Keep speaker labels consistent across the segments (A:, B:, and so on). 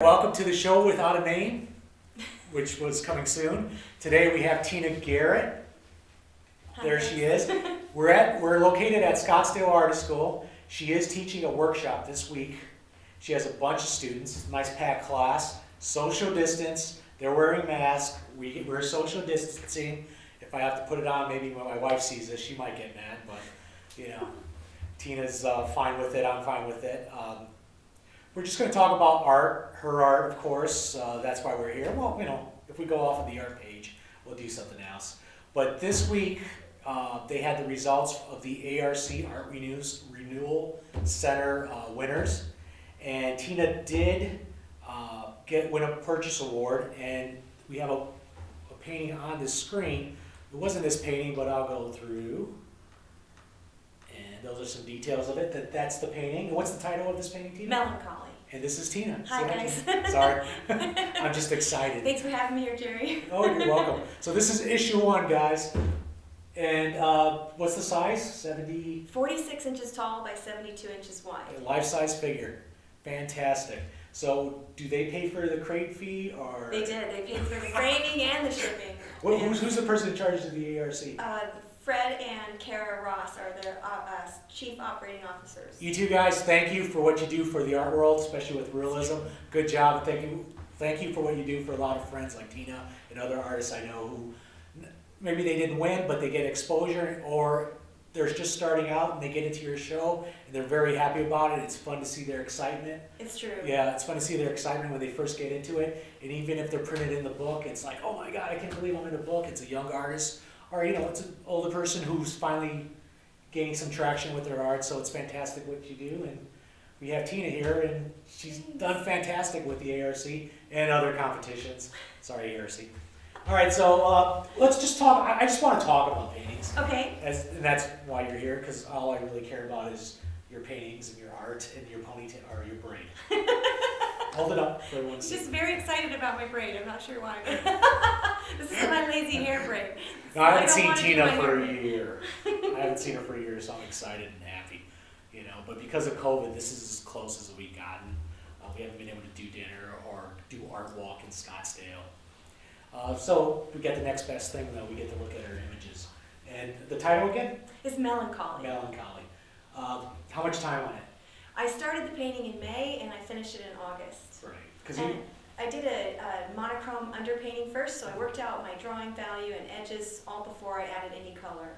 A: Welcome to the show without a name, which was coming soon. Today we have Tina Garrett. There she is. We're located at Scottsdale Artist School. She is teaching a workshop this week. She has a bunch of students, nice packed class, social distance. They're wearing masks. We're social distancing. If I have to put it on, maybe when my wife sees this, she might get mad, but you know, Tina's fine with it. I'm fine with it. We're just going to talk about art, her art, of course. That's why we're here. Well, you know, if we go off of the art page, we'll do something else. But this week, they had the results of the ARC Art Renewal Center winners. And Tina did win a purchase award. And we have a painting on the screen. It wasn't this painting, but I'll go through. And those are some details of it. That's the painting. And what's the title of this painting, Tina?
B: Melancholy.
A: And this is Tina.
B: Hi, guys.
A: Sorry. I'm just excited.
B: Thanks for having me here, Jerry.
A: Oh, you're welcome. So this is issue 1, guys. And what's the size? 70?
B: 46 inches tall by 72 inches wide.
A: A life-size figure. Fantastic. So do they pay for the crate fee or?
B: They did. They paid for the framing and the shipping.
A: Who's the person in charge of the ARC?
B: Fred and Kara Ross are the chief operating officers.
A: You two guys, thank you for what you do for the art world, especially with realism. Good job. Thank you for what you do for a lot of friends like Tina and other artists I know who maybe they didn't win, but they get exposure, or they're just starting out and they get into your show and they're very happy about it. It's fun to see their excitement.
B: It's true.
A: Yeah, it's fun to see their excitement when they first get into it. And even if they're printed in the book, it's like, oh my God, I can't believe I'm in a book. It's a young artist. Or, you know, it's an older person who's finally gaining some traction with their art, so it's fantastic what you do. And we have Tina here, and she's done fantastic with the ARC and other competitions. Sorry, ARC. All right, so let's just talk. I just want to talk about paintings.
B: Okay.
A: And that's why you're here, because all I really care about is your paintings and your art and your ponytail or your braid. Hold it up for everyone to see.
B: Just very excited about my braid. I'm not sure why. This is my lazy hair braid.
A: No, I haven't seen Tina for a year. I haven't seen her for a year, so I'm excited and happy. You know, but because of COVID, this is as close as we've gotten. We haven't been able to do dinner or do art walk in Scottsdale. So we get the next best thing, though. We get to look at her images. And the title again?
B: It's Melancholy.
A: Melancholy. How much time on it?
B: I started the painting in May and I finished it in August.
A: Right.
B: I did a monochrome underpainting first, so I worked out my drawing value and edges all before I added any color.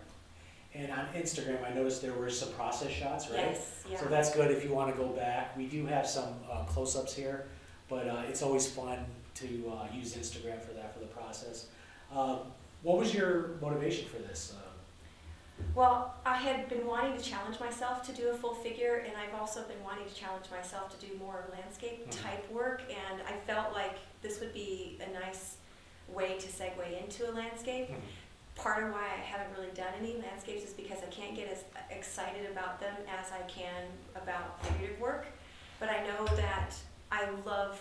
A: And on Instagram, I noticed there were some process shots, right?
B: Yes, yeah.
A: So that's good if you want to go back. We do have some close-ups here, but it's always fun to use Instagram for that, for the process. What was your motivation for this?
B: Well, I had been wanting to challenge myself to do a full figure, and I've also been wanting to challenge myself to do more landscape type work, and I felt like this would be a nice way to segue into a landscape. Part of why I haven't really done any landscapes is because I can't get as excited about them as I can about figurative work, but I know that I love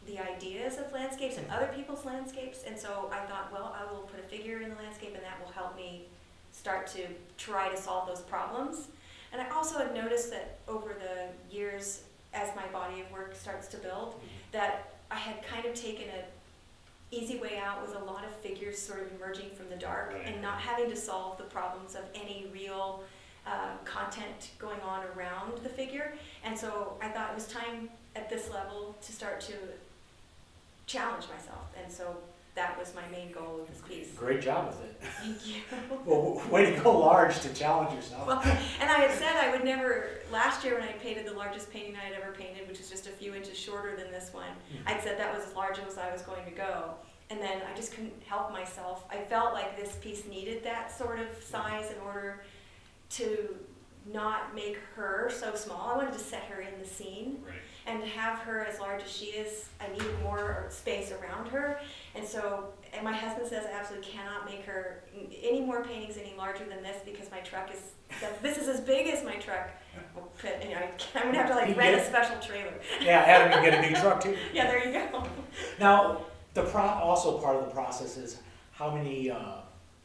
B: the ideas of landscapes and other people's landscapes, and so I thought, well, I will put a figure in the landscape and that will help me start to try to solve those problems. And I also have noticed that over the years, as my body of work starts to build, that I had kind of taken an easy way out with a lot of figures sort of emerging from the dark and not having to solve the problems of any real content going on around the figure. And so I thought it was time at this level to start to challenge myself. And so that was my main goal of this piece.
A: Great job with it.
B: Thank you.
A: Well, way to go large to challenge yourself.
B: Well, and I had said I would never, last year when I painted the largest painting I had ever painted, which was just a few inches shorter than this one, I'd said that was as large as I was going to go. And then I just couldn't help myself. I felt like this piece needed that sort of size in order to not make her so small. I wanted to set her in the scene.
A: Right.
B: And to have her as large as she is, I needed more space around her. And so, and my husband says I absolutely cannot make her any more paintings any larger than this because my truck is, this is as big as my truck. You know, I'm going to have to like rent a special trailer.
A: Yeah, Adam can get a new truck too.
B: Yeah, there you go.
A: Now, also part of the process is how many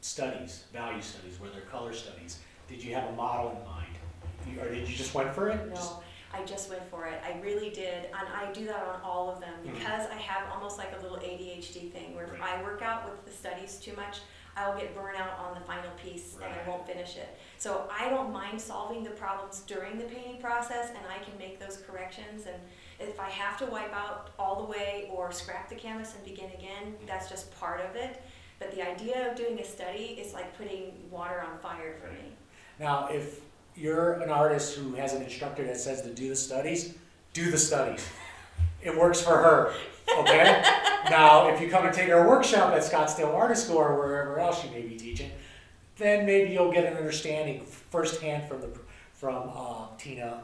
A: studies, value studies, were there color studies? Did you have a model in mind? Or did you just went for it?
B: No. I just went for it. I really did, and I do that on all of them because I have almost like a little ADHD thing where if I work out with the studies too much, I'll get burnt out on the final piece and I won't finish it. So I don't mind solving the problems during the painting process, and I can make those corrections. And if I have to wipe out all the way or scrap the canvas and begin again, that's just part of it. But the idea of doing a study is like putting water on fire for me.
A: Now, if you're an artist who has an instructor that says to do the studies, do the studies. It works for her, okay? Now, if you come and take our workshop at Scottsdale Artist School or wherever else you may be teaching, then maybe you'll get an understanding firsthand from Tina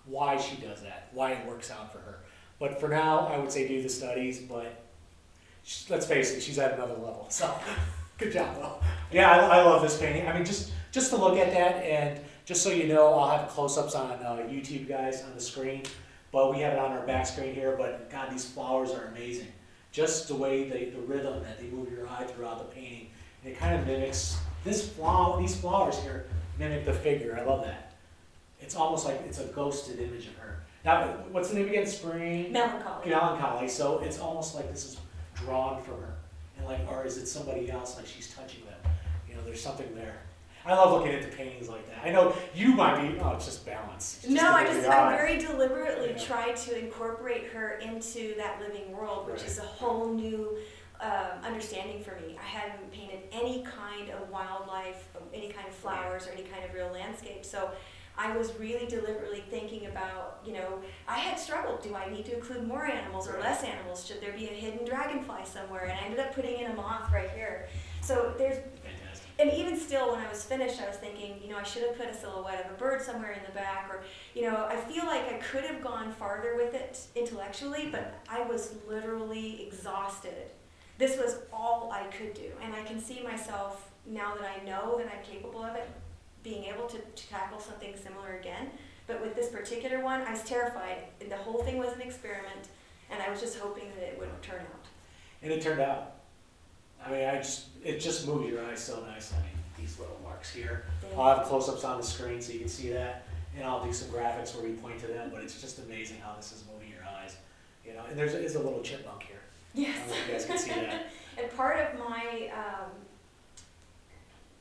A: why she does that, why it works out for her. But for now, I would say do the studies, but let's face it, she's at another level. So, good job, though. Yeah, I love this painting. I mean, just to look at that, and just so you know, I'll have close-ups on YouTube, guys, on the screen. But we have it on our back screen here. But God, these flowers are amazing. Just the way the rhythm that they move your eye throughout the painting, and it kind of mimics these flowers here mimic the figure. I love that. It's almost like it's a ghosted image of her. Now, what's the name again? Spring?
B: Melancholy.
A: Melancholy. So it's almost like this is drawn from her, and like, or is it somebody else? Like she's touching them. You know, there's something there. I love looking at the paintings like that. I know you might be. Oh, it's just balance. It's just
B: I very deliberately try to incorporate her into that living world, which is a whole new understanding for me. I hadn't painted any kind of wildlife, any kind of flowers, or any kind of real landscape. So I was really deliberately thinking about, you know, I had struggled. Do I need to include more animals or less animals? Should there be a hidden dragonfly somewhere? And I ended up putting in a moth right here. So there's, and even still when I was finished, I was thinking, you know, I should have put a silhouette of a bird somewhere in the back, or, you know, I feel like I could have gone farther with it intellectually, but I was literally exhausted. This was all I could do. And I can see myself, now that I know that I'm capable of it, being able to tackle something similar again. But with this particular one, I was terrified. And the whole thing was an experiment, and I was just hoping that it would turn out.
A: And it turned out. I mean, it just moves your eyes so nice. I mean, these little marks here. I'll have close-ups on the screen so you can see that, and I'll do some graphics where we point to them. But it's just amazing how this is moving your eyes. You know, and there's a little chipmunk here.
B: Yes.
A: I don't know if you guys can see that.
B: And part of my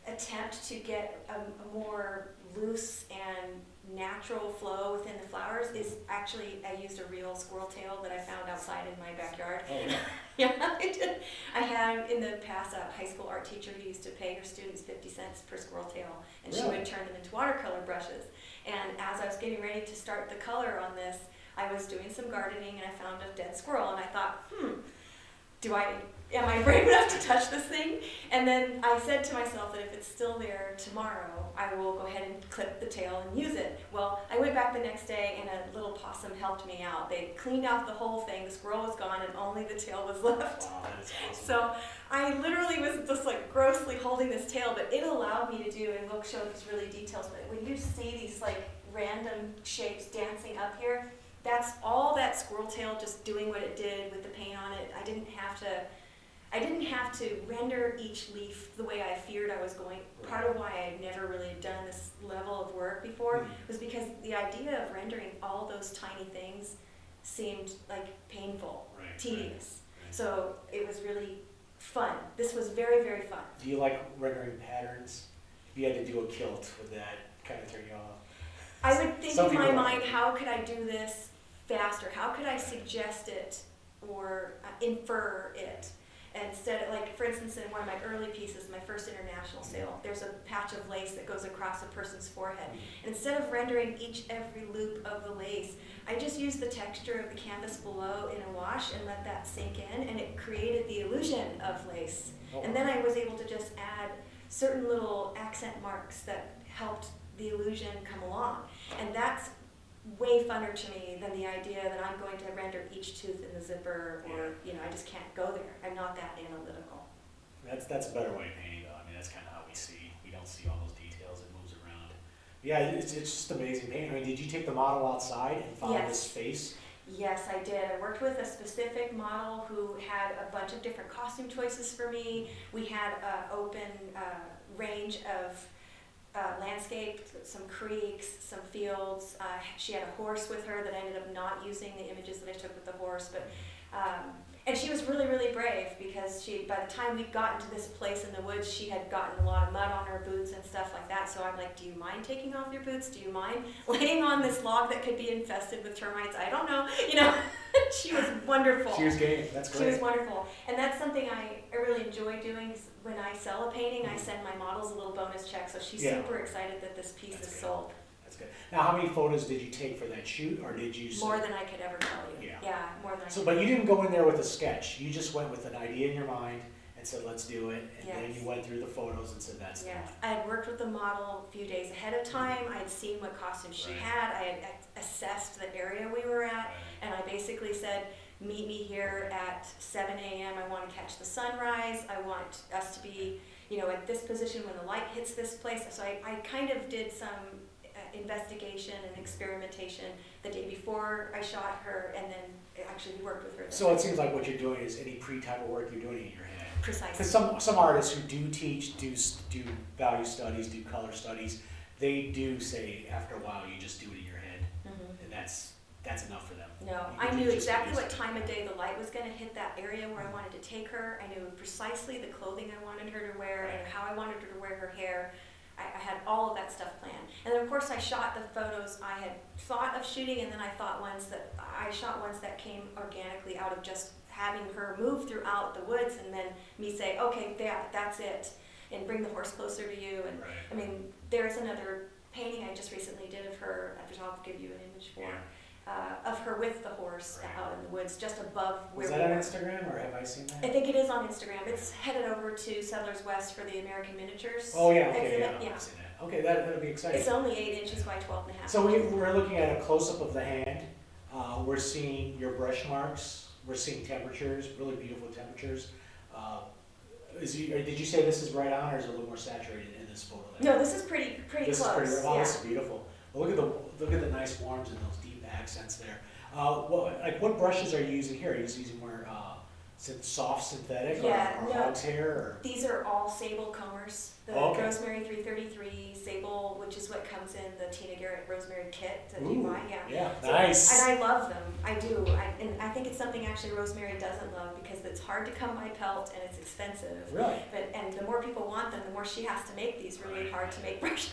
B: attempt to get a more loose and natural flow within the flowers is actually, I used a real squirrel tail that I found outside in my backyard.
A: Oh, yeah.
B: Yeah, I did. I had in the past a high school art teacher who used to pay her students 50 cents per squirrel tail, and she would turn them into watercolor brushes. And as I was getting ready to start the color on this, I was doing some gardening and I found a dead squirrel, and I thought, am I brave enough to touch this thing? And then I said to myself that if it's still there tomorrow, I will go ahead and clip the tail and use it. Well, I went back the next day and a little possum helped me out. They cleaned out the whole thing, the squirrel was gone, and only the tail was left.
A: Wow, that's awesome.
B: So I literally was just like grossly holding this tail, but it allowed me to do, and we'll show these really details, but when you see these like random shapes dancing up here, that's all that squirrel tail just doing what it did with the paint on it. I didn't have to render each leaf the way I feared I was going. Part of why I had never really done this level of work before was because the idea of rendering all those tiny things seemed like painful, tedious. Right. So it was really fun. This was very, very fun.
A: Do you like rendering patterns? If you had to do a kilt, would that kind of turn you off?
B: I would think in my mind, how could I do this faster? How could I suggest it or infer it? Instead, like for instance, in one of my early pieces, my first international sale, there's a patch of lace that goes across a person's forehead. And instead of rendering every loop of the lace, I just used the texture of the canvas below in a wash and let that sink in, and it created the illusion of lace. And then I was able to just add certain little accent marks that helped the illusion come along. And that's way funner to me than the idea that I'm going to render each tooth in the zipper, or you know, I just can't go there. I'm not that analytical.
A: That's a better way of painting, though. I mean, that's kind of how we see. We don't see all those details. It moves around. Yeah, it's just amazing painting. I mean, did you take the model outside and follow this face?
B: Yes, I did. I worked with a specific model who had a bunch of different costume choices for me. We had an open range of landscape, some creeks, some fields. She had a horse with her that I ended up not using the images that I took with the horse, but and she was really, really brave because by the time we got into this place in the woods, she had gotten a lot of mud on her boots and stuff like that. So I'm like, do you mind taking off your boots? Do you mind laying on this log that could be infested with termites? I don't know. She was wonderful.
A: She was game. That's great.
B: She was wonderful. And that's something I really enjoy doing. When I sell a painting, I send my models a little bonus check. So she's super excited that this piece is sold.
A: That's good. Now, how many photos did you take for that shoot, or did you?
B: More than I could ever tell you. Yeah, more than I could.
A: But you didn't go in there with a sketch. You just went with an idea in your mind and said, let's do it. And then you went through the photos and said, that's the one.
B: I had worked with the model a few days ahead of time. I had seen what costumes she had. I had assessed the area we were at. And I basically said, meet me here at 7 a.m. I want to catch the sunrise. I want us to be, at this position when the light hits this place. So I kind of did some investigation and experimentation the day before I shot her, and then actually worked with her.
A: So it seems like what you're doing is any pre-type of work you're doing in your head.
B: Precisely.
A: Because some artists who do teach, do value studies, do color studies, they do say after a while you just do it in your head, and that's enough for them.
B: No, I knew exactly what time of day the light was going to hit that area where I wanted to take her. I knew precisely the clothing I wanted her to wear and how I wanted her to wear her hair. I had all of that stuff planned. And then of course I shot the photos I had thought of shooting, and then I shot ones that came organically out of just having her move throughout the woods, and then me say, okay, that's it, and bring the horse closer to you. And I mean, there's another painting I just recently did of her, which I'll give you an image for. Of her with the horse out in the woods, just above where we were.
A: Is that on Instagram, or have I seen that?
B: I think it is on Instagram. It's headed over to Settlers West for the American Miniatures.
A: Oh yeah, okay,
B: exhibit.
A: I've seen that. Okay, that'll be exciting.
B: It's only 8 inches by 12 and a half.
A: So we're looking at a close-up of the hand. We're seeing your brush marks. We're seeing temperatures, really beautiful temperatures. Did you say this is right on, or is it a little more saturated in this photo?
B: No, this is pretty
A: this
B: close.
A: This is beautiful. Well, look at the nice warms and those deep accents there. What brushes are you using here? Are you using more soft synthetic or hog's hair? Or?
B: These are all sable combers. The Rosemary 333 sable, which is what comes in the Tina Garrett Rosemary kit that you buy.
A: Yeah, nice.
B: And I love them. I do. And I think it's something actually Rosemary doesn't love because it's hard to come by pelt and it's expensive.
A: Really?
B: And the more people want them, the more she has to make these really hard to make brushes.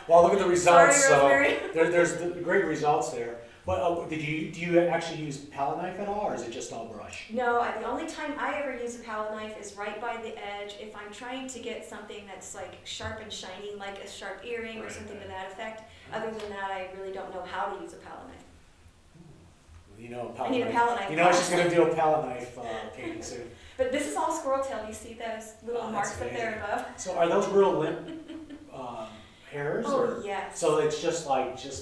A: Well, look at the results.
B: Sorry,
A: there's the great results there. But do you actually use palette knife at all, or is it just all brush?
B: No, the only time I ever use a palette knife is right by the edge. If I'm trying to get something that's like sharp and shiny, like a sharp earring or something to that effect. Other than that, I really don't know how to use a palette knife.
A: I
B: need a palette knife.
A: You know she's going to do a palette knife painting soon.
B: But this is all squirrel tail. You see those little marks up there above?
A: So are those real limp hairs?
B: Oh, yes.
A: So it's just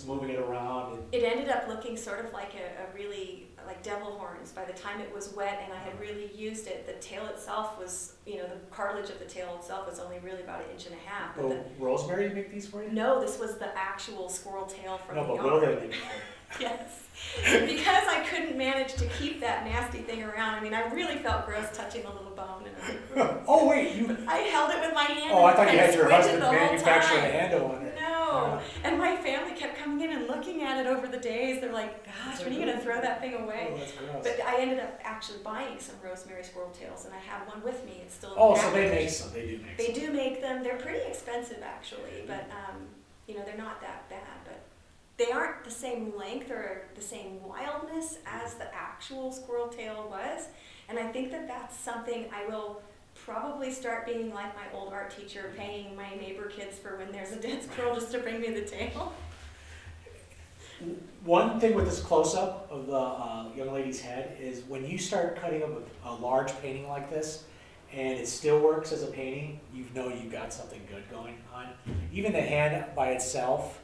A: moving it around?
B: It ended up looking sort of like a really, like devil horns by the time it was wet and I had really used it. The tail itself was, the cartilage of the tail itself was only really about 1.5 inches.
A: But Rosemary make these for you?
B: No, this was the actual squirrel tail from the yard.
A: No, but what do they make for you?
B: Yes. Because I couldn't manage to keep that nasty thing around. I mean, I really felt gross touching the little bone. And
A: oh, wait.
B: I held it with my hand.
A: Oh, I thought you had your husband
B: the
A: manufacture a handle on it.
B: No. And my family kept coming in and looking at it over the days. They're like, gosh, when are you going to throw that thing away?
A: Oh, that's gross.
B: But I ended up actually buying some rosemary squirrel tails, and I have one with me. It's still
A: so they make some. They do make some.
B: They do make them. They're pretty expensive, actually, but they're not that bad. But they aren't the same length or the same wildness as the actual squirrel tail was. And I think that that's something I will probably start being like my old art teacher, paying my neighbor kids for when there's a dead squirrel just to bring me the tail.
A: One thing with this close-up of the young lady's head is when you start cutting up a large painting like this, and it still works as a painting, you've got something good going on. Even the hand by itself,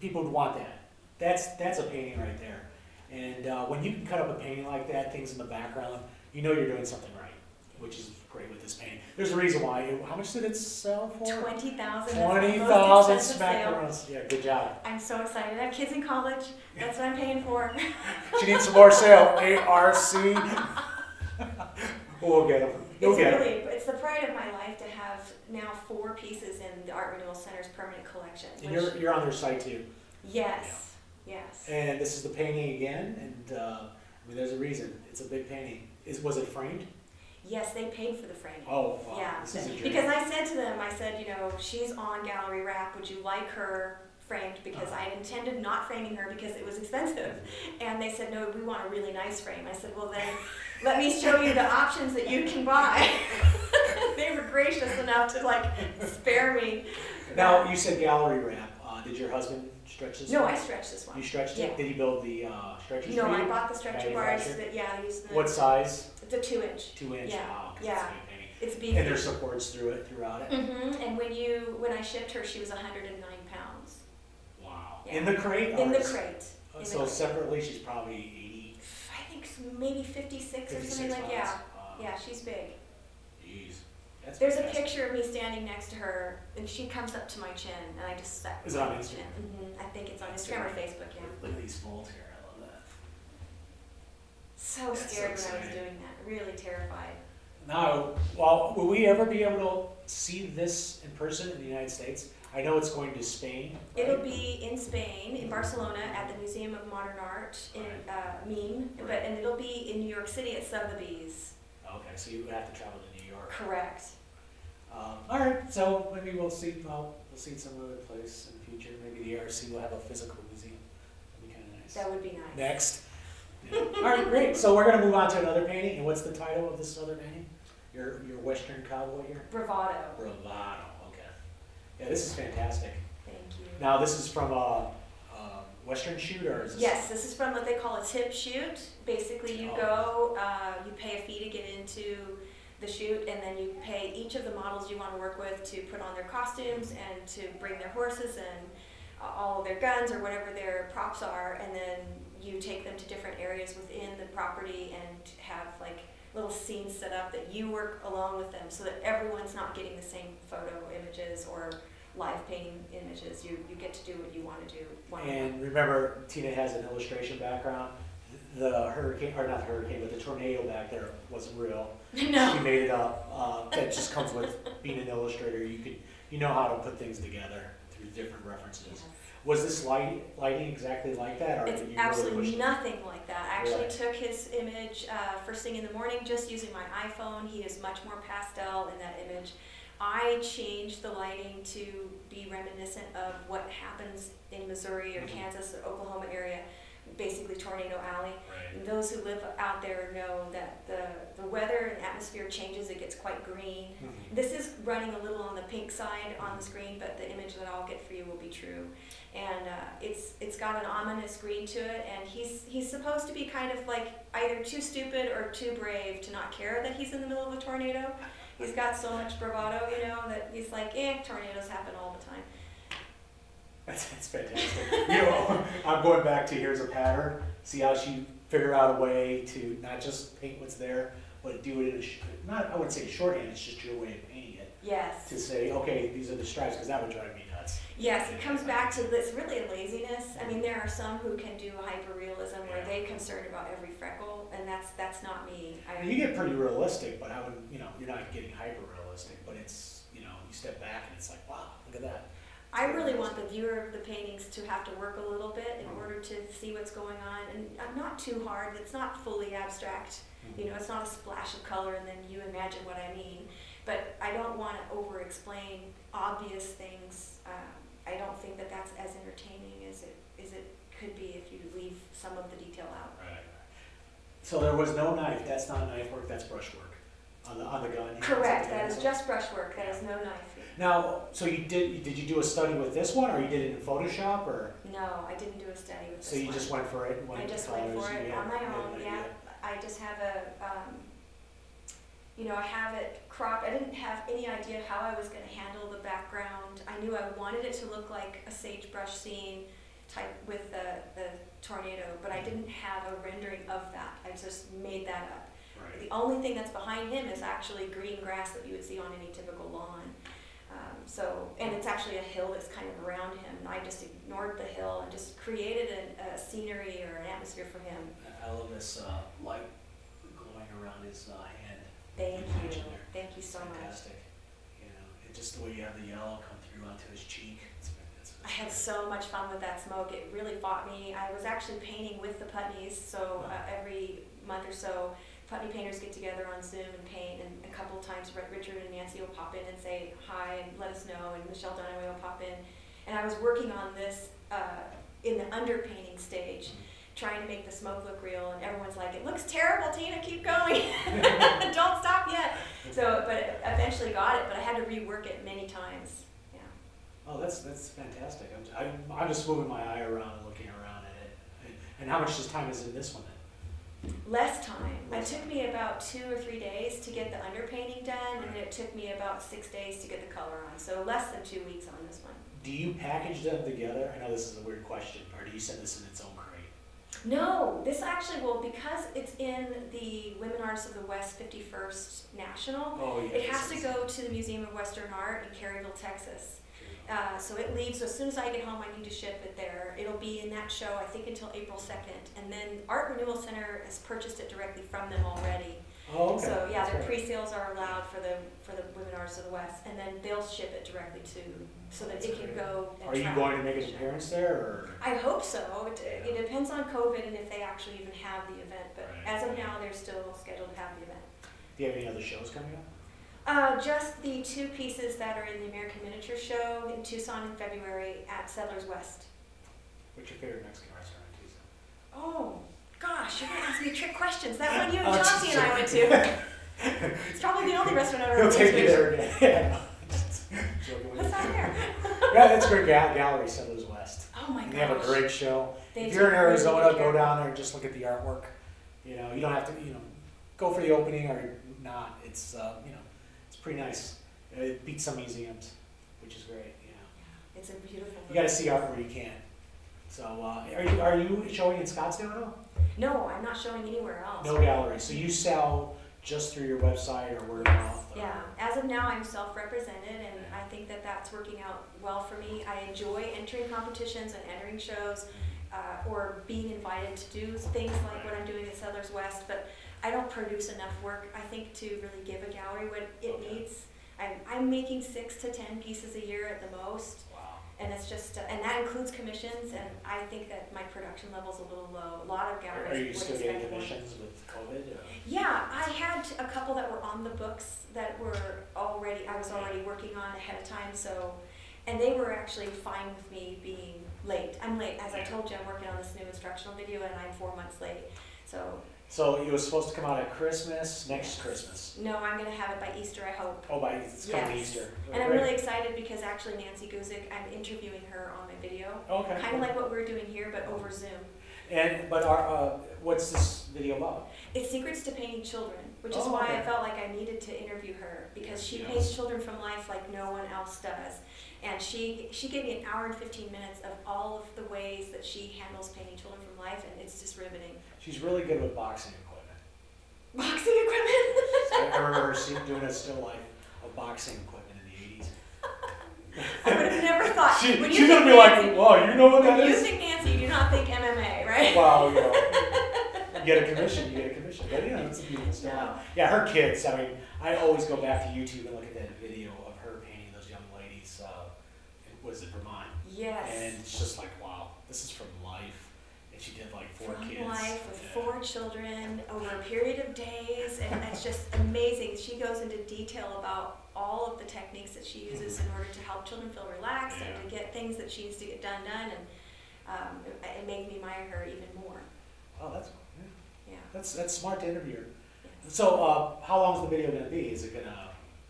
A: people would want that. That's a painting right there. And when you can cut up a painting like that, things in the background, you're doing something right, which is great with this painting. There's a reason why. How much did it sell for?
B: $20,000.
A: 20,000 macarons. Yeah, good job.
B: I'm so excited. I have kids in college. That's what I'm paying for.
A: She needs some more sale. ARC. We'll get them.
B: It's the pride of my life to have now 4 pieces in the Art Renewal Center's permanent collection.
A: And you're on their site too.
B: Yes, yes.
A: And this is the painting again, and I mean, there's a reason. It's a big painting. Was it framed?
B: Yes, they paid for the framing.
A: Oh, wow.
B: Yeah,
A: This is a dream.
B: because I said to them, I said, you know, she's on gallery wrap. Would you like her framed? Because I intended not framing her because it was expensive. And they said, no, we want a really nice frame. I said, well then, let me show you the options that you can buy. They were gracious enough to like spare me.
A: Now, you said gallery wrap. Did your husband stretch this
B: No,
A: one?
B: I stretched this one.
A: You stretched
B: Yeah.
A: it? Did he build the stretchers
B: No,
A: for you?
B: I bought the stretcher bars.
A: Manufactured?
B: I used the.
A: What size?
B: The 2-inch.
A: 2-inch?
B: Yeah,
A: Wow, 'cause
B: yeah.
A: it's a big painting.
B: It's beefy.
A: And there's supports throughout it?
B: And when I shipped her, she was 109 pounds.
A: Wow.
B: Yeah.
A: In the crate?
B: In
A: or
B: the
A: is-
B: crate.
A: So separately, she's probably 80,
B: I think maybe 56 or
A: 56
B: something like
A: pounds.
B: yeah.
A: Wow.
B: Yeah, she's big.
A: Jeez. That's
B: There's a
A: fantastic.
B: picture of me standing next to her, and she comes up to my chin, and I just sat.
A: Is it on Instagram?
B: I think it's on Instagram or Facebook. Yeah.
A: Look at these folds here. I love that.
B: So
A: That's so
B: scared when I was
A: exciting.
B: doing that. Really terrified.
A: Now, well, will we ever be able to see this in person in the United States? I know it's going to Spain. Right?
B: It'll be in Spain, in Barcelona, at the Museum of Modern Art in Meme,
A: Right.
B: and it'll be in New York City at Sotheby's.
A: Okay, so you have to travel to New York.
B: Correct.
A: All right, so maybe we'll see. Well, we'll see some other place in the future. Maybe the ARC will have a physical museum. That'd be kind of nice.
B: That would be nice.
A: Next. Yeah. All right, great. So we're gonna move on to another painting. And what's the title of this other painting? Your Western cowboy here.
B: Bravado.
A: Bravado. Okay. Yeah, this is fantastic.
B: Thank you.
A: Now this is from a Western shoot, or is this?
B: Yes, this is from what they call a tip shoot. Basically, you go, you pay a fee to get into the shoot, and then you pay each of the models you want to work with to put on their costumes and to bring their horses and all of their guns or whatever their props are, and then you take them to different areas within the property and have like little scenes set up that you work along with them so that everyone's not getting the same photo images or live painting images. You get to do what you want to do.
A: And remember, Tina has an illustration background. The hurricane, or not the hurricane, but the tornado back there wasn't real.
B: No.
A: She made it up. That just comes with being an illustrator. You know how to put things together through different references.
B: Yes.
A: Was this lighting exactly like that, or
B: It's
A: did you
B: absolutely
A: really push it?
B: nothing like that. I actually
A: Right.
B: took his image first thing in the morning just using my iPhone. He is much more pastel in that image. I changed the lighting to be reminiscent of what happens in Missouri or
A: Mhm.
B: Kansas or Oklahoma area, basically Tornado Alley.
A: Right.
B: And those who live out there know that the weather and atmosphere changes. It gets quite green.
A: Mhm.
B: This is running a little on the pink side on the screen, but the image that I'll get for you will be true. And it's got an ominous green to it, and he's supposed to be kind of like either too stupid or too brave to not care that he's in the middle of a tornado. He's got so much bravado, you know, that he's like, tornadoes happen all the time.
A: That's fantastic. You know, I'm going back to here's a pattern. See how she figured out a way to not just paint what's there, but do it in I wouldn't say shorthand. It's just your way of painting it.
B: Yes.
A: To say, okay, these are the stripes, because that would drive me nuts.
B: Yes, it comes back to this really a laziness. I mean, there are some who can do hyperrealism where they're concerned about every freckle, and that's not me.
A: And you get pretty realistic, but I wouldn't, you're not getting hyper realistic, but it's, you step back and it's like, wow, look at that.
B: I really want the viewer of the paintings to have to work a little bit in order to see what's going on, and not too hard. It's not fully abstract. It's not a splash of color and then you imagine what I mean. But I don't want to over-explain obvious things. I don't think that that's as entertaining as it could be if you leave some of the detail out.
A: Right. So there was no knife. That's not knife work. That's brushwork on the gun.
B: Correct. That is just brushwork. That is no knife.
A: Now, so did you do a study with this one, or you did it in Photoshop, or?
B: No, I didn't do a study with this
A: So you
B: one.
A: just went for it?
B: I just went for it on my own, yeah. I just have I have it cropped. I didn't have any idea how I was going to handle the background. I knew I wanted it to look like a sagebrush scene type with the tornado, but I didn't have a rendering of that. I just made that up.
A: Right.
B: The only thing that's behind him is actually green grass that you would see on any typical lawn. And it's actually a hill that's kind of around him. And I just ignored the hill and just created a scenery or an atmosphere for him.
A: I love this light glowing around his hand.
B: Thank you.
A: There.
B: Thank you so much.
A: Fantastic. And just the way you have the yellow come through onto his cheek.
B: I had so much fun with that smoke. It really fought me. I was actually painting with the Putneys, so every month or so, Putney painters get together on Zoom and paint, and a couple of times Richard and Nancy will pop in and say hi and let us know, and Michelle Dunaway will pop in. And I was working on this in the underpainting stage, trying to make the smoke look real, and everyone's like, it looks terrible, Tina, keep going. Don't stop yet. So, but it eventually got it, but I had to rework it many times. Yeah.
A: Oh, that's fantastic. I'm just moving my eye around and looking around at it. And how much time is in this one then?
B: Less time. It took me about 2 or 3 days to get the underpainting done, and it took me about 6 days to get the color on. So less than 2 weeks on this one.
A: Do you package them together? I know this is a weird question, or do you send this in its own crate?
B: No, this actually because it's in the Women Artists of the West 51st National, it has to go to the Museum of Western Art in Caryville, Texas. So it leaves, so as soon as I get home, I need to ship it there. It'll be in that show, I think, until April 2nd. And then Art Renewal Center has purchased it directly from them already.
A: Oh, okay.
B: So yeah, their pre-sales are allowed for the Women Artists of the West, and then they'll ship it directly so that it can go and
A: Are you going to make an appearance there, or?
B: I hope so. It depends on COVID and if they actually even have the event, but as of now, they're still scheduled to have the event.
A: Do you have any other shows coming up?
B: Just the 2 pieces that are in the American Miniature Show in Tucson in February at Settlers West.
A: What's your favorite Mexican restaurant in Tucson?
B: Oh, gosh, you're going to ask me trick questions. That one you and Chauncey and I went to. It's probably the only restaurant I've ever been to.
A: He'll take you there again.
B: What's that there?
A: Yeah, that's a great gallery, Settlers West.
B: Oh my gosh.
A: They have a great show.
B: They
A: if you're in
B: do
A: Arizona,
B: really
A: go down there and just look at the artwork. You know, you don't have to, go for the opening or not. It's, it's pretty nice. It beats some museums, which is great.
B: It's a beautiful.
A: You got to see art where you can. So, are you showing in Scottsdale at all?
B: No, I'm not showing anywhere else.
A: No gallery. So you sell just through your website or word of mouth?
B: Yeah. As of now, I'm self-represented, and I think that that's working out well for me. I enjoy entering competitions and entering shows, or being invited to do things like what I'm doing at Settlers West, but I don't produce enough work, I think, to really give a gallery what it needs. I'm making 6 to 10 pieces a year at the most. And it's just, and that includes commissions, and I think that my production level's a little low. A lot of galleries.
A: Are you still getting commissions with COVID? Or?
B: Yeah, I had a couple that were on the books that were I was already working on ahead of time, so, and they were actually fine with me being late. I'm late, as I told you, I'm working on this new instructional video, and I'm 4 months late,
A: So it was supposed to come out at Christmas, next Christmas?
B: No, I'm going to have it by Easter, I hope.
A: Oh, it's coming Easter. Oh,
B: and I'm really excited because actually Nancy Guzik, I'm interviewing her on my video.
A: Okay.
B: Kind of like what we're doing here, but over Zoom.
A: But what's this video about?
B: It's Secrets to Painting Children, which is why I felt like I needed to interview her, because she paints children from life like no one else does. And she gave me an hour and 15 minutes of all of the ways that she handles painting children from life, and it's just riveting.
A: She's really good with boxing equipment.
B: Boxing equipment?
A: I remember doing a still life of boxing equipment in the 80s.
B: I would have never thought.
A: She's going to be like, whoa, you know what that is?
B: When you think Nancy, you do not think MMA, right?
A: Well, you get a commission, But it's a beautiful stuff.
B: No.
A: Yeah, her kids, I always go back to YouTube and look at that video of her painting those young ladies. Was it Vermont?
B: Yes.
A: And it's just like, wow, this is from life. And she did like 4 kids.
B: From life with 4 children over a period of days, and it's just amazing. She goes into detail about all of the techniques that she uses in order to help children feel relaxed and to get things that she needs to get done, and it made me admire her even more.
A: Oh, that's
B: Yeah.
A: That's smart to interview her.
B: Yes.
A: So, how long is the video going to be? Is it going to?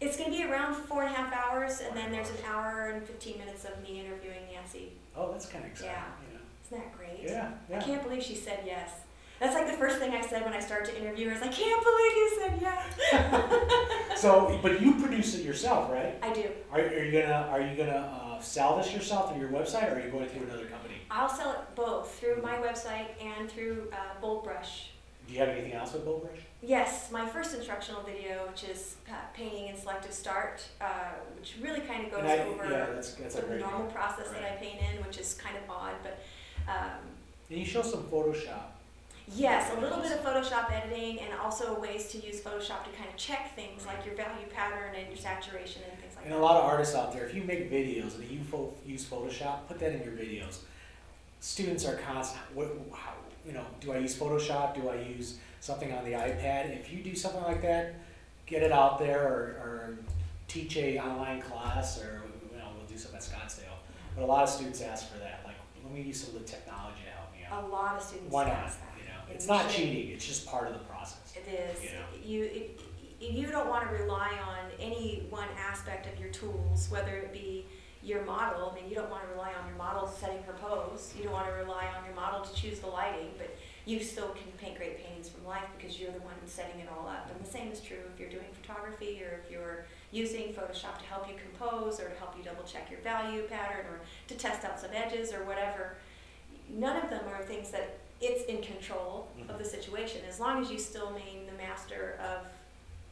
B: It's going to be around 4.5 hours, and then there's an hour and 15 minutes of me interviewing Nancy.
A: Oh, that's kind of exciting.
B: Yeah. Isn't that great?
A: Yeah.
B: I can't believe she said yes. That's like the first thing I said when I started to interview her. I can't believe you said yes.
A: So, but you produce it yourself, right?
B: I do.
A: Are you gonna sell this yourself through your website, or are you going through another company?
B: I'll sell it both through my website and through Bold Brush.
A: Do you have anything else with Bold Brush?
B: Yes, my first instructional video, which is painting in selective start, which really kind of goes over
A: that's
B: the normal process that I paint in, which is kind of odd, but.
A: And you show some Photoshop.
B: Yes, a little bit of Photoshop editing, and also ways to use Photoshop to kind of check things like your value pattern and your saturation and things like
A: And
B: that.
A: a lot of artists out there, if you make videos and you use Photoshop, put that in your videos. Students are constant, do I use Photoshop? Do I use something on the iPad? If you do something like that, get it out there, or teach a online class, or we'll do something at Scottsdale. But a lot of students ask for that, like, let me use some of the technology to help me out.
B: A lot of students
A: Why not?
B: ask that.
A: It's not cheating, it's just part of the process.
B: It is. You don't want to rely on any one aspect of your tools, whether it be your model. I mean, you don't want to rely on your model setting her pose. You don't want to rely on your model to choose the lighting, but you still can paint great paintings from life because you're the one setting it all up. And the same is true if you're doing photography, or if you're using Photoshop to help you compose, or to help you double check your value pattern, or to test out some edges or whatever. None of them are things that it's in control of the situation. As long as you still remain the master of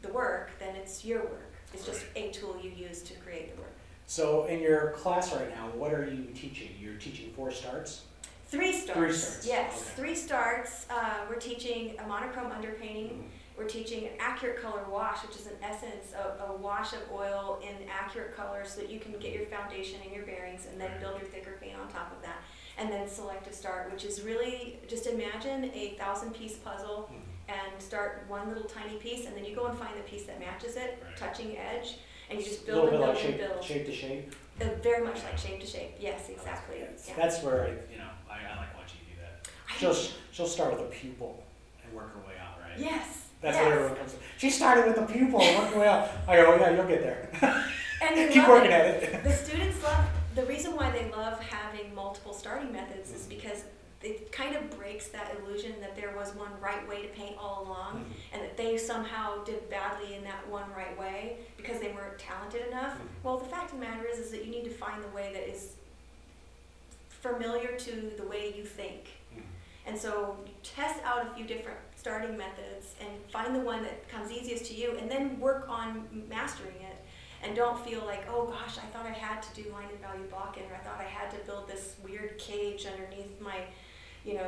B: the work, then it's your work. It's just a tool you use to create the work.
A: So in your class right now, what are you teaching? You're teaching 4 starts?
B: 3 starts.
A: 3 starts.
B: Yes,
A: Okay.
B: 3 starts. We're teaching a monochrome underpainting. We're teaching an accurate color wash, which is in essence a wash of oil in accurate colors so that you can get your foundation and your bearings, and then build your thicker paint on top of that. And then selective start, which is really just imagine a 1,000-piece puzzle and start one little tiny piece, and then you go and find the piece that matches it, touching edge, and you just build and build and build.
A: Shape to shape?
B: Very much like shape to shape. Yes, exactly. Yeah.
A: That's where I like watching you do that. She'll start with a pupil and work her way out, right?
B: Yes.
A: That's what everyone comes to. She started with a pupil and worked her way out. I go, yeah, you'll get there.
B: And they
A: Keep
B: love
A: working
B: it.
A: at it.
B: The students love, the reason why they love having multiple starting methods is because it kind of breaks that illusion that there was one right way to paint all along, and that they somehow did badly in that one right way because they weren't talented enough. Well, the fact of the matter is that you need to find the way that is familiar to the way you think. And so test out a few different starting methods and find the one that comes easiest to you, and then work on mastering it. And don't feel like, oh gosh, I thought I had to do line and value blocking, or I thought I had to build this weird cage underneath my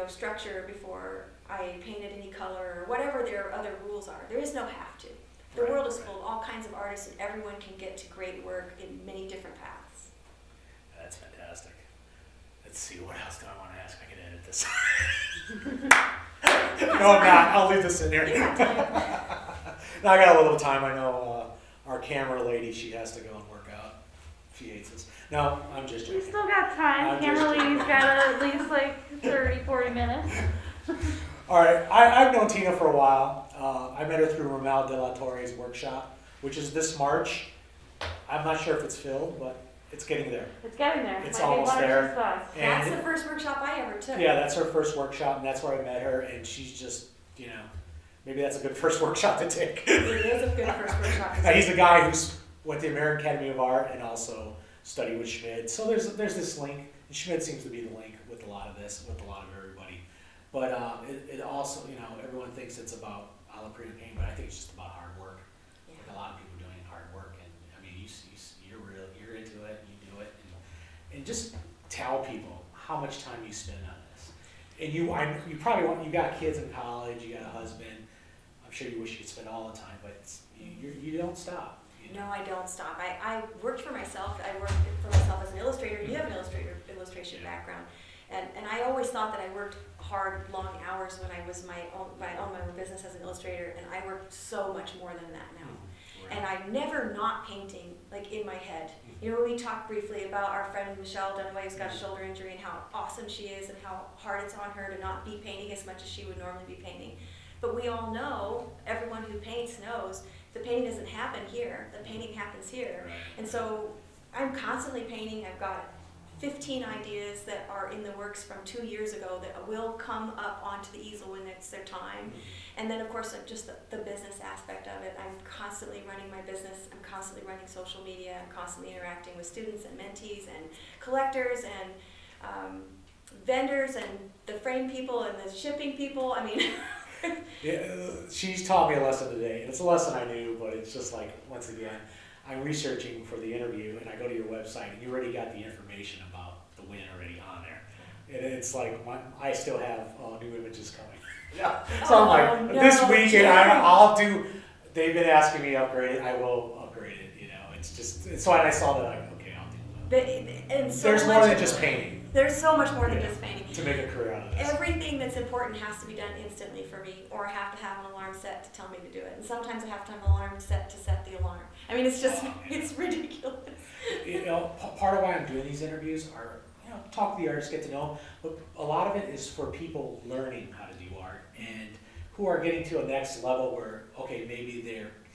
B: structure before I painted any color, or whatever their other rules are. There is no have to. The world is full of all kinds of artists, and everyone can get to great work in many different paths.
A: That's fantastic. Let's see, what else do I want to ask? I can edit this. No, I'm not. I'll leave this in here. No, I got a little time. I know our camera lady, she has to go and work out. She hates us. No, I'm just joking.
C: We still got time.
A: I'm
C: Camera
A: just
C: lady's
A: joking.
C: got at least like 30, 40 minutes.
A: All right, I've known Tina for a while. I met her through Ramel de la Torre's workshop, which is this March. I'm not sure if it's filled, but it's getting there.
C: It's getting there.
A: It's
C: Might be
A: almost
C: one of
A: there.
C: those spots.
B: That's
A: And
B: the first workshop I ever took.
A: yeah, that's her first workshop, and that's where I met her, and she's just, maybe that's a good first workshop to take.
B: It is a good first workshop.
A: He's a guy who's went to the American Academy of Art and also studied with Schmid. So there's this link, and Schmid seems to be the link with a lot of this, with a lot of everybody. But it also, everyone thinks it's about a la prima paint, but I think it's just about hard work.
B: Yeah.
A: Like a lot of people doing hard work, and I mean, you're into it, you do it, and just tell people how much time you spend on this. And you probably you got kids in college, you got a husband. I'm sure you wish you could spend all the time, but you don't stop.
B: No, I don't stop. I worked for myself. I worked for myself as an illustrator. You have an illustration background. And I always thought that I worked hard, long hours when I was my own business as an illustrator, and I worked so much more than that now.
A: Right.
B: And I'm never not painting, like in my head. We talked briefly about our friend Michelle Dunaway, who's got a shoulder injury, and how awesome she is, and how hard it's on her to not be painting as much as she would normally be painting. But we all know, everyone who paints knows, the painting doesn't happen here. The painting happens here.
A: Right.
B: And so I'm constantly painting. I've got 15 ideas that are in the works from 2 years ago that will come up onto the easel when it's their time. And then, of course, just the business aspect of it. I'm constantly running my business. I'm constantly running social media. I'm constantly interacting with students and mentees and collectors and vendors and the frame people and the shipping people. I mean...
A: Yeah, she's taught me a lesson today, and it's a lesson I knew, but it's just like, once again, I'm researching for the interview, and I go to your website, and you already got the information about the win already on there. And it's like, I still have new images coming. Yeah. So I'm like,
B: no,
A: this weekend
B: Jerry.
A: I'll do, they've been asking me to upgrade it, I will upgrade it, you know. It's just, so when I saw that, like, okay, I'll do that.
B: And so
A: There's more
B: much-
A: than just painting
B: There's so much more than
A: Yeah.
B: just painting.
A: to make a career out of this.
B: Everything that's important has to be done instantly for me, or I have to have an alarm set to tell me to do it. And sometimes I have to have an alarm set to set the alarm. I mean, it's just,
A: Oh, man.
B: it's ridiculous.
A: You know, part of why I'm doing these interviews are, you know, talk to the artists, get to know them, but a lot of it is for people learning how to do art and who are getting to a next level where, okay, maybe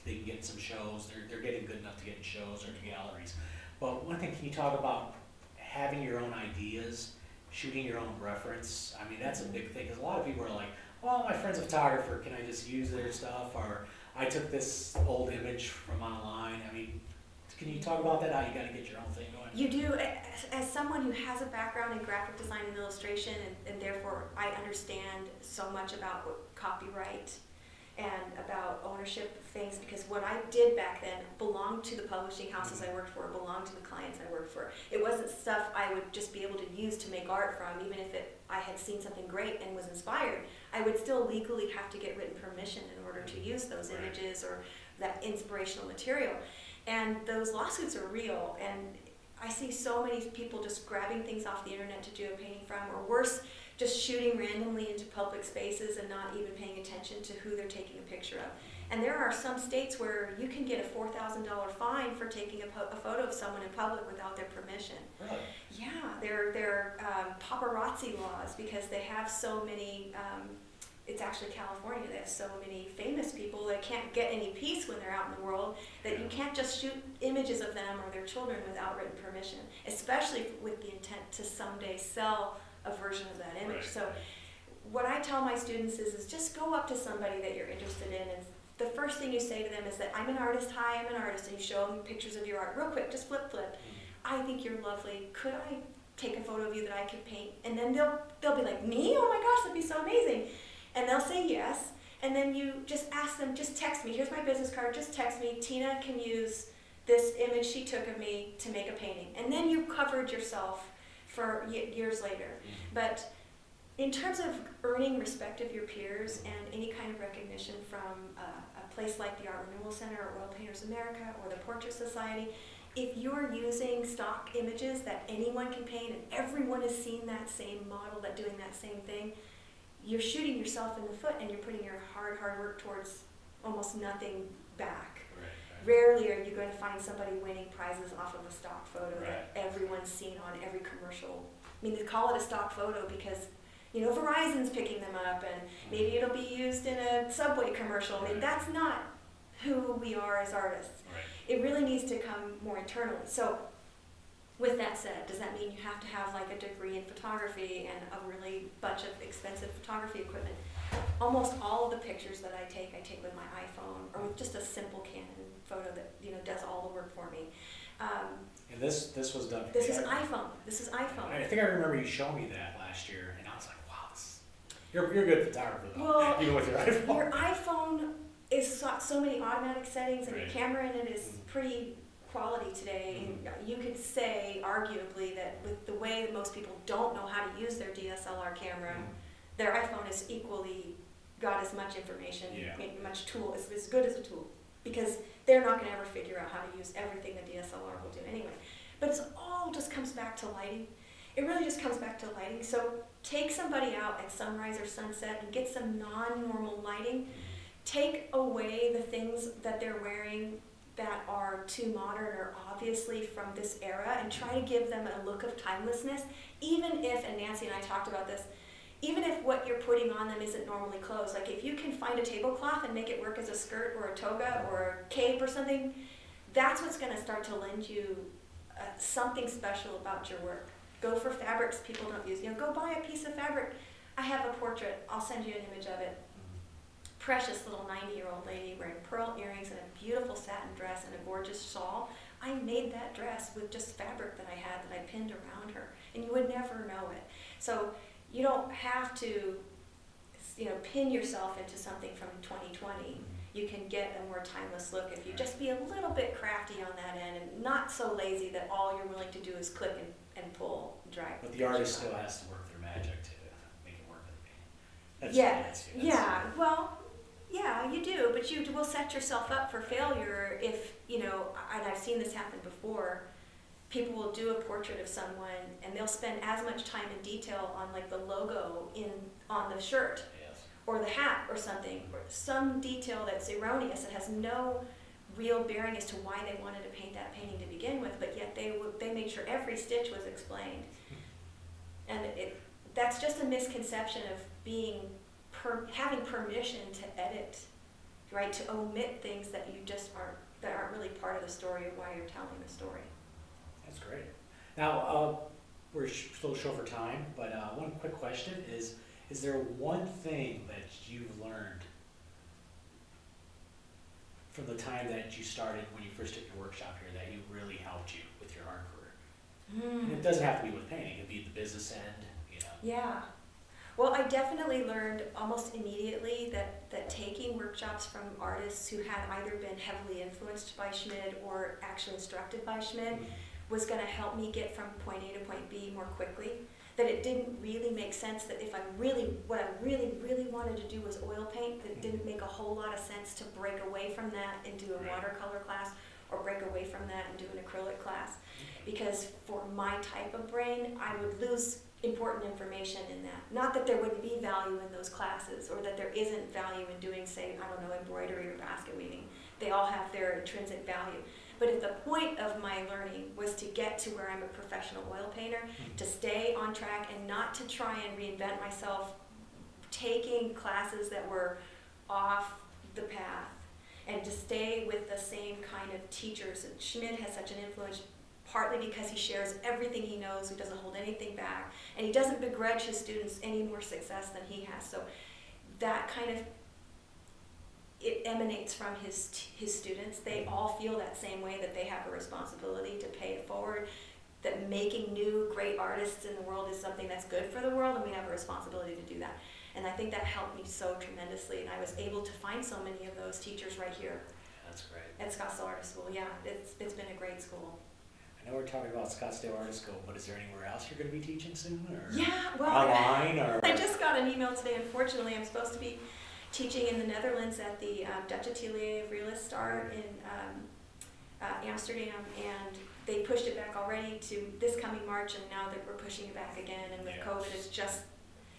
A: they can get some shows, they're getting good enough to get in shows or to galleries. But one thing, can you talk about having your own ideas, shooting your own reference? I mean, that's a big thing, because a lot of people are like, well, my friend's a photographer, can I just use their stuff? Or I took this old image from online. I mean, can you talk about that, how you gotta get your own thing going?
B: You do, as someone who has a background in graphic design and illustration, and therefore I understand so much about what copyright and about ownership of things, because what I did back then belonged to the publishing houses I worked for, belonged to the clients I worked for. It wasn't stuff I would just be able to use to make art from, even if I had seen something great and was inspired. I would still legally have to get written permission in order to use those images or that inspirational material. And those lawsuits are real, and I see so many people just grabbing things off the internet to do a painting from, or worse, just shooting randomly into public spaces and not even paying attention to who they're taking a picture of. And there are some states where you can get a $4,000 fine for taking a photo of someone in public without their permission.
A: Really?
B: Yeah, they're paparazzi laws, because they have so many, it's actually California, they have so many famous people that can't get any peace when they're out in the world, that you can't just shoot images of them or their children without written permission, especially with the intent to someday sell a version of that image.
A: Right.
B: So what I tell my students is just go up to somebody that you're interested in, and the first thing you say to them is that I'm an artist, hi, I'm an artist, and you show them pictures of your art real quick, just flip. I think you're lovely, could I take a photo of you that I could paint? And then they'll be like, me? Oh my gosh, that'd be so amazing. And they'll say yes, and then you just ask them, just text me, here's my business card, just text me, Tina can use this image she took of me to make a painting. And then you covered yourself for years later. But in terms of earning respect of your peers and any kind of recognition from a place like the Art Renewal Center or Oil Painters America or the Portrait Society, if you're using stock images that anyone can paint and everyone has seen that same model that doing that same thing, you're shooting yourself in the foot and you're putting your hard work towards almost nothing back.
A: Right.
B: Rarely are you going to find somebody winning prizes off of a stock photo that
A: Right.
B: everyone's seen on every commercial. I mean, they call it a stock photo because, you know, Verizon's picking them up and maybe it'll be used in a Subway commercial. I mean,
A: Right.
B: that's not who we are as artists.
A: Right.
B: It really needs to come more internally. So with that said, does that mean you have to have like a degree in photography and a really bunch of expensive photography equipment? Almost all of the pictures that I take with my iPhone or with just a simple Canon photo that, you know, does all the work for me.
A: And this was done. for
B: This
A: me.
B: is iPhone. This is iPhone.
A: I think I remember you showing me that last year, and I was like, wow, you're a good photographer though,
B: Well,
A: even with your iPhone.
B: Your iPhone is so many automatic settings, and
A: Right.
B: the camera in it is pretty quality today. And you could say, arguably, that with the way that most people don't know how to use their DSLR camera, their iPhone is equally got as much information, much tool, as good as a tool, because they're not going to ever figure out how to use everything the DSLR will do anyway. But it's all just comes back to lighting. It really just comes back to lighting. So take somebody out at sunrise or sunset and get some non-normal lighting. Take away the things that they're wearing that are too modern or obviously from this era and try to give them a look of timelessness, even if, and Nancy and I talked about this, even if what you're putting on them isn't normally clothes. Like if you can find a tablecloth and make it work as a skirt or a toga or a cape or something, that's what's going to start to lend you something special about your work. Go for fabrics people don't use. You know, go buy a piece of fabric. I have a portrait. I'll send you an image of it. Precious little 90-year-old lady wearing pearl earrings and a beautiful satin dress and a gorgeous shawl. I made that dress with just fabric that I had that I pinned around her, and you would never know it. So you don't have to, you know, pin yourself into something from 2020. You can get a more timeless look if you just be a little bit crafty on that end and not so lazy that all you're willing to do is click and pull, and drag.
A: But the artist still has to work their magic to make it work with me. That's
B: Yes,
A: that's-
B: yeah, well, yeah, you do, but you will set yourself up for failure if, you know, and I've seen this happen before. People will do a portrait of someone and they'll spend as much time in detail on like the logo on the shirt
A: Yes.
B: or the hat or something, or some detail that's erroneous that has no real bearing as to why they wanted to paint that painting to begin with, but yet they made sure every stitch was explained. And that's just a misconception of having permission to edit, right? To omit things that you just aren't really part of the story or why you're telling the story.
A: That's great. Now, we're still short for time, but one quick question is there one thing that you've learned from the time that you started when you first took your workshop here that you really helped you with your art career? And it doesn't have to be with painting, it could be the business end, you know.
B: Yeah. Well, I definitely learned almost immediately that taking workshops from artists who had either been heavily influenced by Schmid or actually instructed by Schmid was going to help me get from point A to point B more quickly. That it didn't really make sense that if what I really wanted to do was oil paint, that it didn't make a whole lot of sense to break away from that and do a watercolor class or break away from that and do an acrylic class. Because for my type of brain, I would lose important information in that. Not that there wouldn't be value in those classes or that there isn't value in doing, say, I don't know, embroidery or basket weaving. They all have their intrinsic value. But if the point of my learning was to get to where I'm a professional oil painter, to stay on track and not to try and reinvent myself, taking classes that were off the path, and to stay with the same kind of teachers. And Schmid has such an influence, partly because he shares everything he knows, he doesn't hold anything back, and he doesn't begrudge his students any more success than he has. So that kind of, it emanates from his students. They all feel that same way, that they have a responsibility to pay it forward, that making new great artists in the world is something that's good for the world, and we have a responsibility to do that. And I think that helped me so tremendously, and I was able to find so many of those teachers right here.
A: That's great.
B: At SAS Artist School, yeah, it's been a great school.
A: I know we're talking about Scottsdale Artist School, but is there anywhere else you're going to be teaching soon, or
B: Yeah, well,
A: online, or?
B: I just got an email today. Unfortunately, I'm supposed to be teaching in the Netherlands at the Dutch Atelier of Realist Art in Amsterdam, and they pushed it back already to this coming March, and now that we're pushing it back again, and with COVID, it's just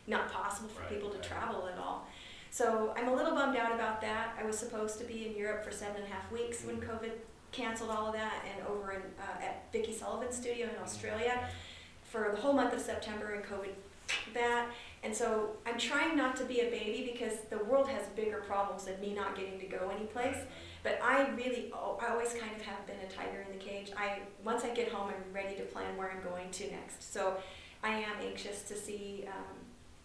B: not possible for people to travel at all. So I'm a little bummed out about that. I was supposed to be in Europe for 7.5 weeks when COVID canceled all of that, and over in, at Vicky Sullivan's studio in Australia for the whole month of September, and COVID that. And so I'm trying not to be a baby, because the world has bigger problems than me not getting to go anyplace. But I always kind of have been a tiger in the cage. Once I get home, I'm ready to plan where I'm going to next. So I am anxious to see,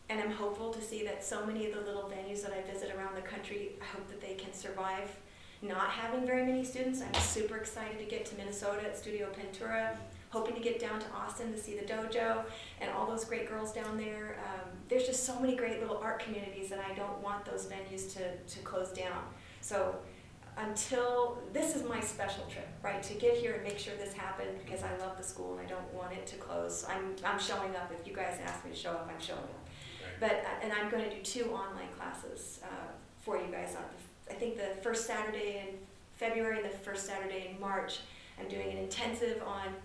B: and I'm hopeful to see that so many of the little venues that I visit around the country, I hope that they can survive not having very many students. I'm super excited to get to Minnesota at Studio Pintura, hoping to get down to Austin to see the dojo and all those great girls down there. There's just so many great little art communities, and I don't want those venues to close down. So until, this is my special trip, right, to get here and make sure this happened, because I love the school and I don't want it to close. I'm showing up. If you guys ask me to show up, I'm showing up. But, and I'm going to do 2 online classes for you guys. I think the first Saturday in February and the first Saturday in March, I'm doing an intensive on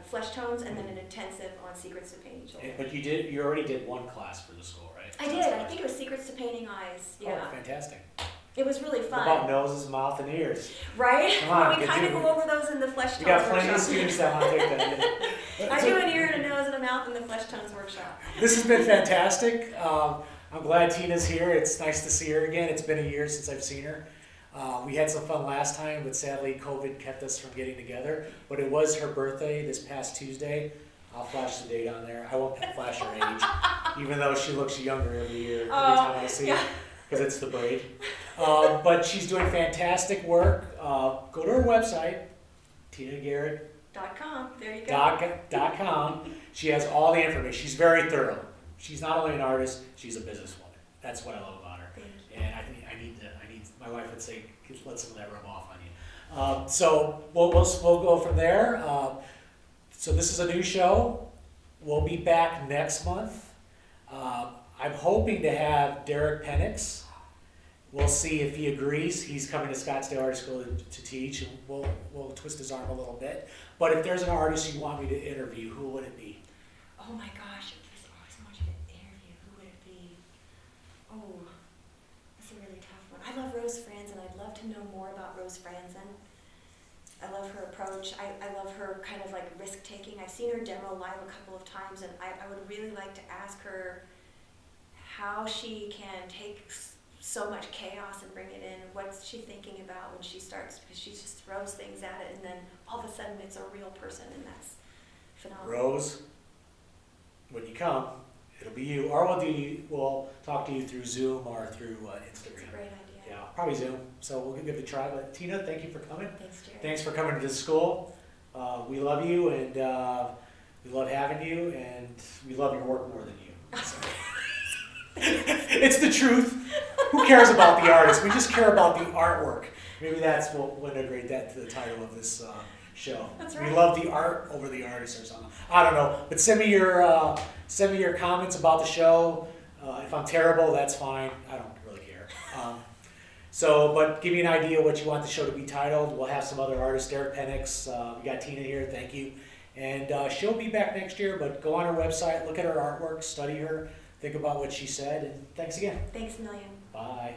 B: flesh tones, and then an intensive on secrets to painting children.
A: But you already did one class for the school, right?
B: I did. I think it was secrets to painting eyes. Yeah.
A: Oh, fantastic.
B: It was really fun.
A: What about noses, mouth, and ears?
B: Right?
A: Come on,
B: We kind of go over those in the flesh tones
A: You got plenty of
B: workshop.
A: students that want to take that.
B: I do an ear and a nose and a mouth in the flesh tones workshop.
A: This has been fantastic. I'm glad Tina's here. It's nice to see her again. It's been a year since I've seen her. We had some fun last time, but sadly COVID kept us from getting together. But it was her birthday this past Tuesday. I'll flash the date on there. I won't flash her age, even though she looks younger every year, every time I see her, because it's the braid. But she's doing fantastic work. Go to her website, TinaGarrett.com.
B: There you go.
A: .com. She has all the information. She's very thorough. She's not only an artist, she's a businesswoman. That's what I love about her.
B: Thank you.
A: And I need, my wife would say, let some of that rub off on you. So we'll go from there. So this is a new show. We'll be back next month. I'm hoping to have Derek Penix. We'll see if he agrees. He's coming to Scottsdale Art School to teach, and we'll twist his arm a little bit. But if there's an artist you want me to interview, who would it be?
B: Oh my gosh, if there's always want you to interview, who would it be? Oh, that's a really tough one. I love Rose Franzen. I'd love to know more about Rose Franzen. I love her approach. I love her kind of like risk-taking. I've seen her demo live a couple of times, and I would really like to ask her how she can take so much chaos and bring it in. What's she thinking about when she starts? Because she just throws things at it, and then all of a sudden it's a real person, and that's phenomenal.
A: Rose, when you come, it'll be you, or we'll talk to you through Zoom or through
B: It's a
A: Instagram.
B: great idea.
A: Yeah, probably Zoom. So we'll give it a try. But Tina, thank you for coming.
B: Thanks, Jerry.
A: Thanks for coming to the school. We love you, and we love having you, and we love your work more than you. So. It's the truth. Who cares about the artist? We just care about the artwork. Maybe that's what would integrate that to the title of this show.
B: That's right.
A: We love the art over the artist or something. I don't know. But send me your comments about the show. If I'm terrible, that's fine. I don't really care. But give me an idea what you want the show to be titled. We'll have some other artists, Derek Penix. We got Tina here. Thank you. And she'll be back next year. But go on her website, look at her artwork, study her. Think about what she said, and thanks again.
B: Thanks a million.
A: Bye.